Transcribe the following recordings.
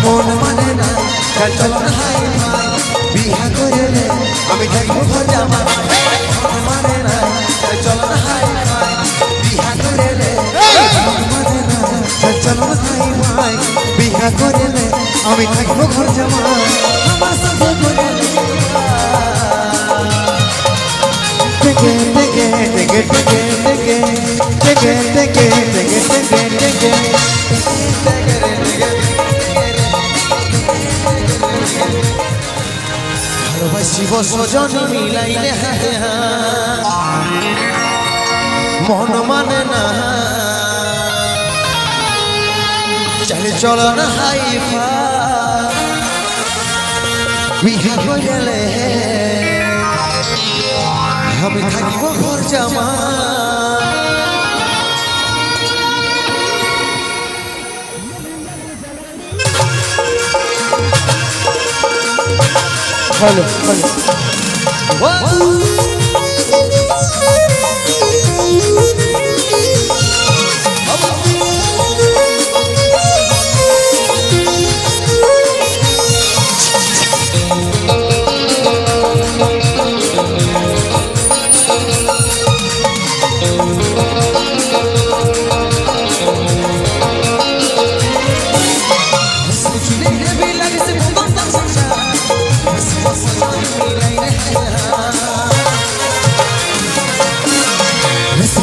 মন মানে না চল না হাই ভাই বিয়া করলে আমি থাকবো ঘর জামা মন মানে না চল না হাই ভাই বিয়া করলে মন মানে না চল না হাই ভাই বিয়া করলে আমি থাকবো ঘর জামা আমার সাথে করলে টেকে টেকে টেকে টেকে টেকে টেকে টেকে টেকে টেকে শিব সজন মিলাইলে মন মানে না চলে চল না হাইফা বিহা করলে আমি থাকিব ঘর জামা Hello, hello.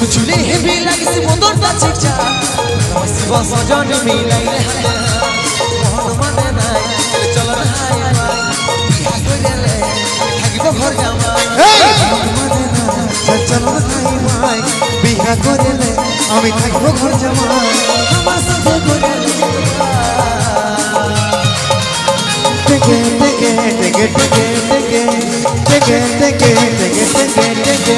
चुले भी लगे से मोदर ता चिचा शिव सजन मिलाइले मन माने नाय चल ना हाय बिहा करले থাকিব ঘর জামা मन माने ना चल ना हाय भाई बिहा करले আমি থাকিব ঘর জামা আমার সাথে করলে টেকে টেকে টেকে টেকে টেকে টেকে টেকে টেকে টেকে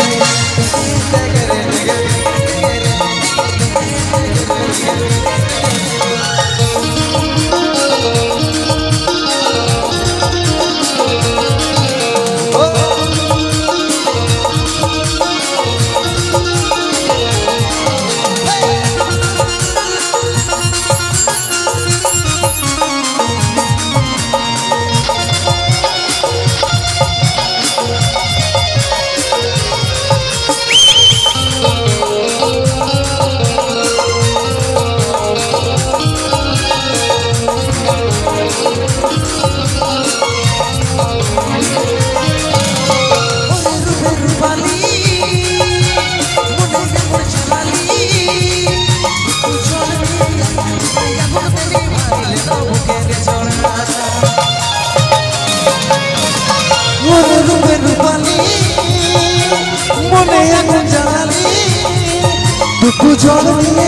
दुखु जोड़ दिए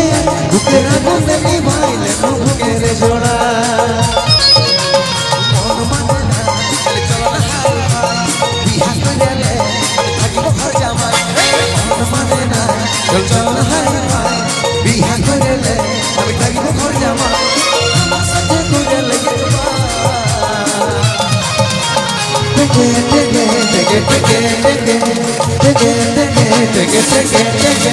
बुके ना गुंदे निभाइले बुके रे जोड़ा मन माने ना चले चल ना हाय बिहा करले থাকিব ঘর জামা मन माने ना चल चल ना हाय बिहा करले আমি থাকিব ঘর জামা আমার সাথে করলে টেকে টেকে টেকে টেকে টেকে টেকে টেকে টেকে টেকে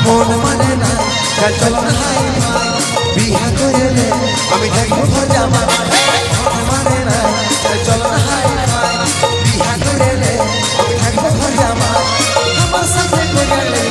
मन माने ना चल ना हाय बिहा करले আমি থাকিব ঘর জামা मन माने ना चल ना हाय बिहा करले আমি থাকিব ঘর জামা আমার সাথে করলে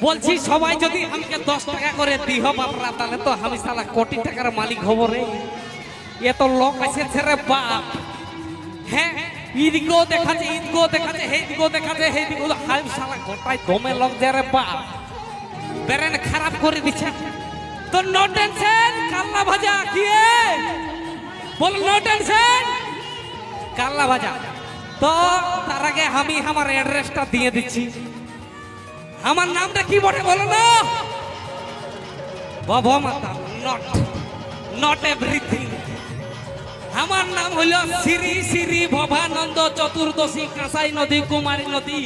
বলছি সবাই যদি আমাকে 10 টাকা করে দিহ বাপরা তাহলে তো আমি শালা কোটি টাকার মালিক হব রে। এত লোক আছে ছেড়ে বাপ, হ্যাঁ ইদিকেও দেখাচ্ছে ইদিকেও দেখাচ্ছে হেদিকেও দেখাচ্ছে হেদিকেও, আমি শালা গোটাই দমে লোক যে রে বাপ, ব্রেন খারাপ করে দিচ্ছে। তো নো টেনশন কাল্লা ভাজা কি বল, নো টেনশন কাল্লা ভাজা। তো তার আগে আমি আমার অ্যাড্রেসটা দিয়ে দিচ্ছি। আমার নামটা কি বটে বলো না? বাবা মাতা নট এভরিথিং। আমার নাম হলো শ্রী শ্রী ভবানন্দ চতুর্দশী কাঁসাই নদী কুমারী নদী,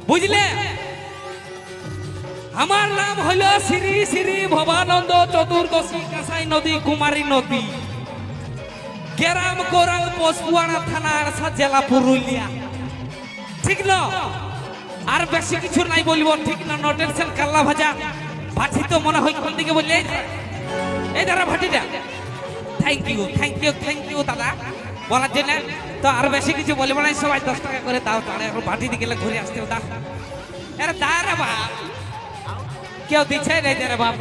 বুঝলে? আমার নাম হলো শ্রী শ্রী ভবানন্দ চতুর্দশী কাঁসাই নদী কুমারী নদী, গ্রাম কোরাল পোস্টুয়ানা থানা আরসা জেলা পুরুলিয়া, ঠিক না? আর বেশি কিছু নাই বলবো, ঠিক না? নো টেনশন কাল্লা ভাজা। ভাটি তো মনে হয় কোন দিকে বললে এই দাঁড়া ভাটিটা। Thank you thank you thank you দাদা বলার জন্য। তো আর বেশি কিছু বলবো না, সবাই 10 টাকা করে দাও, তাহলে এখন ভাটি দিকে ঘুরে আসতে দাও। আরে দা রে বাপ, কেউ দিচ্ছে রে রে বাপ।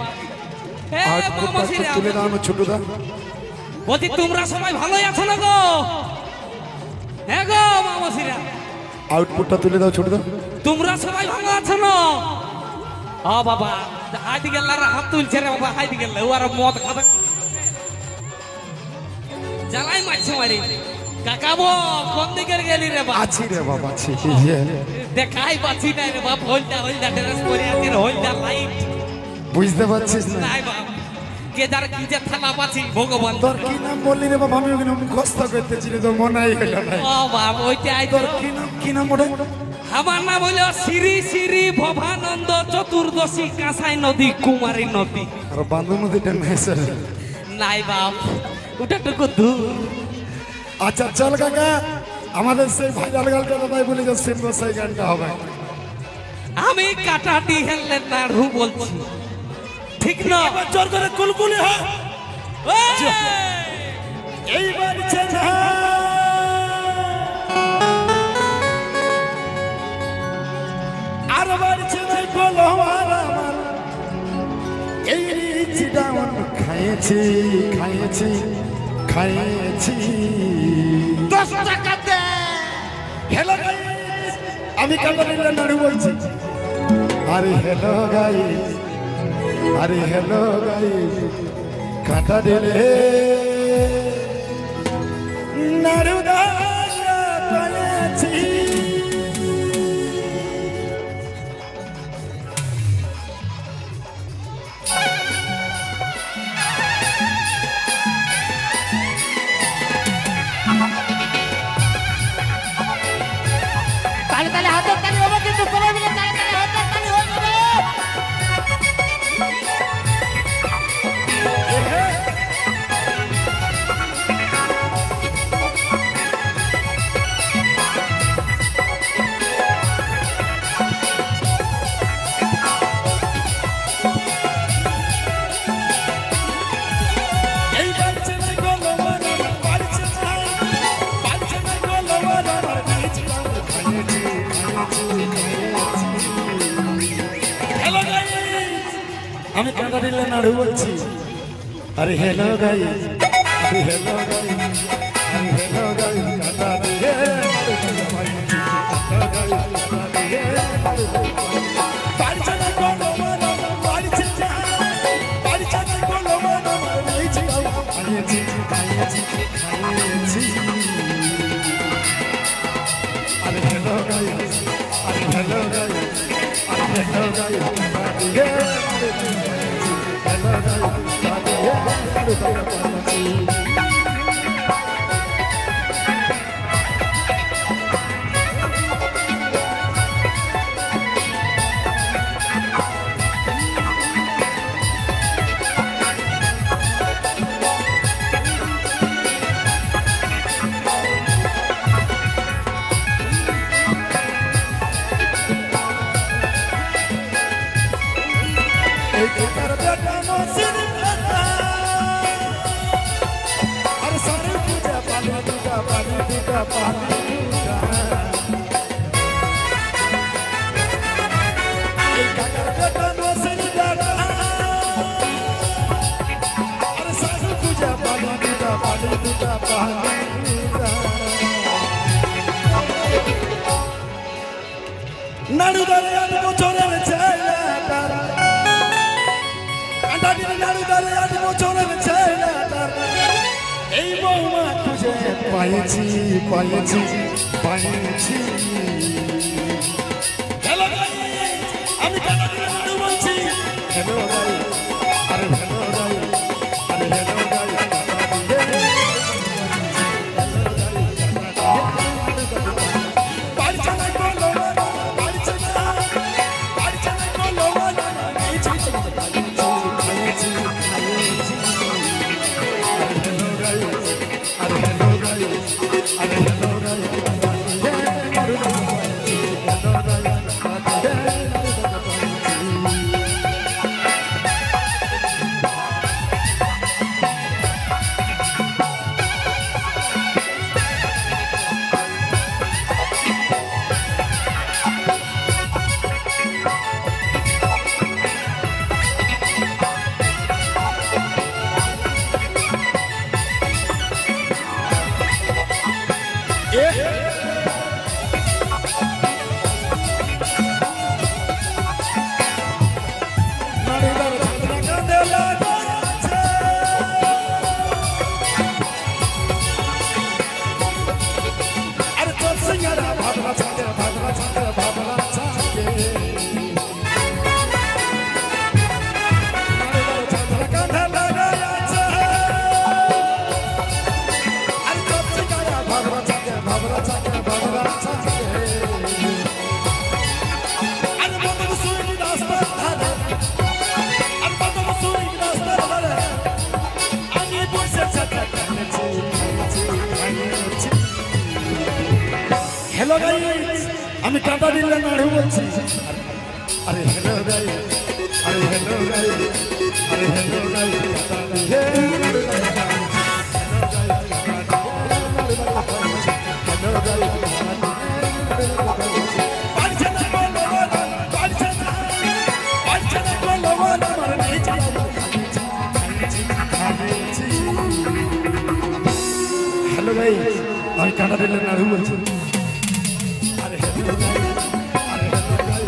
বলছি তোমরা সবাই ভালোই আছো না গো? হ্যাঁ গো মামসিরা, আউটপুটটা তুলে দাও ছোট দাও। তোমরা সবাই ভালো আছো না? ও বাবা হাইদি গেল হাত তুলছে রে বাবা, হাইদি গেল ও আর মদ খাবে জ্বালাই মারছে মারি। কাকাবো কোন দিকে গেলি রে বাপ আছি রে বাবা আছি দেখাই পাচ্ছি না রে বাপ হলদা ড্রেস পরে আছে হলদা লাইট বুঝতে পারছিস না নাই বাপ কে যার কি যে থানা পাচ্ছি ভগবান তোর কি নাম বললি রে বাবা আমি ওখানে মুখস্থ করতেছি রে তোর মনেই হইল না ও বাপ ওইটাই তো তোর কি নাম ওটা আমার নাম হলো শ্রী শ্রী ভবানন্দ চতুর্দশী কাঁসাই নদী কুমারী নদী আর বান্ধব নদীটা মেসে নাই বাপ ওটাটুকু দূর আচ্ছা চল কাকা আমাদের সেই ভাইরাল গানটা ভাই বলে যে সিম্বল সেই গানটা হবে আমি কাটাটি হেললে নাড়ু বলছি ঠিক না জোর করে কুলকুলি হয় এইবার চেনা আর বাড়ছে নাই বলো আমার এই চিটাউন খাইছি খাইছি খাইছি 10 টাকা দে হ্যালো গাইস আমি কাটারিলা নাড়ু বলছি আরে হ্যালো গাইস আরে হ্যালো গাইস কাটা দিলে নাড়ু দাঁড়া পাইছি তালে তালে হাতের তালি হবে কিন্তু সবাই মিলে তালে তালে হাতের তালি হয়ে যাবে আমি কাটারিলা নাড়ু বলছি আরে হ্যালো গাইস আরে হ্যালো গাইস আরে হ্যালো গাইস কাটা দিয়ে বাড়ছে না কোনো মন বাড়ছে না বাড়ছে না কোনো মন বাড়ছে খাইছি খাইছি খাইছি আরে হ্যালো গাইস আরে হ্যালো গাইস আরে হ্যালো গাইস কাটা দিয়ে নাড়ু দাঁড়ে 8 বছরের ছেলেটার কাটারিলা নাড়ু দাঁড়ে 8 বছরের ছেলেটার এই বৌমা খুঁজে পাইছি পাইছি পাইছি হ্যালো গাইস আমি কাটারিলা নাড়ু বলছি হ্যালো গাইস আরে হ্যালো গাইস আরে হ্যালো গাইস আমি কাঁটা দিলে নাড়ু বলছি আরে হেলো গাই আরে হেলো গাই আরে হেলো গাই हेलो भाई আমি কাটা দিলে নাড়ু বলছি আরে হেলো গাই আরে হেলো গাই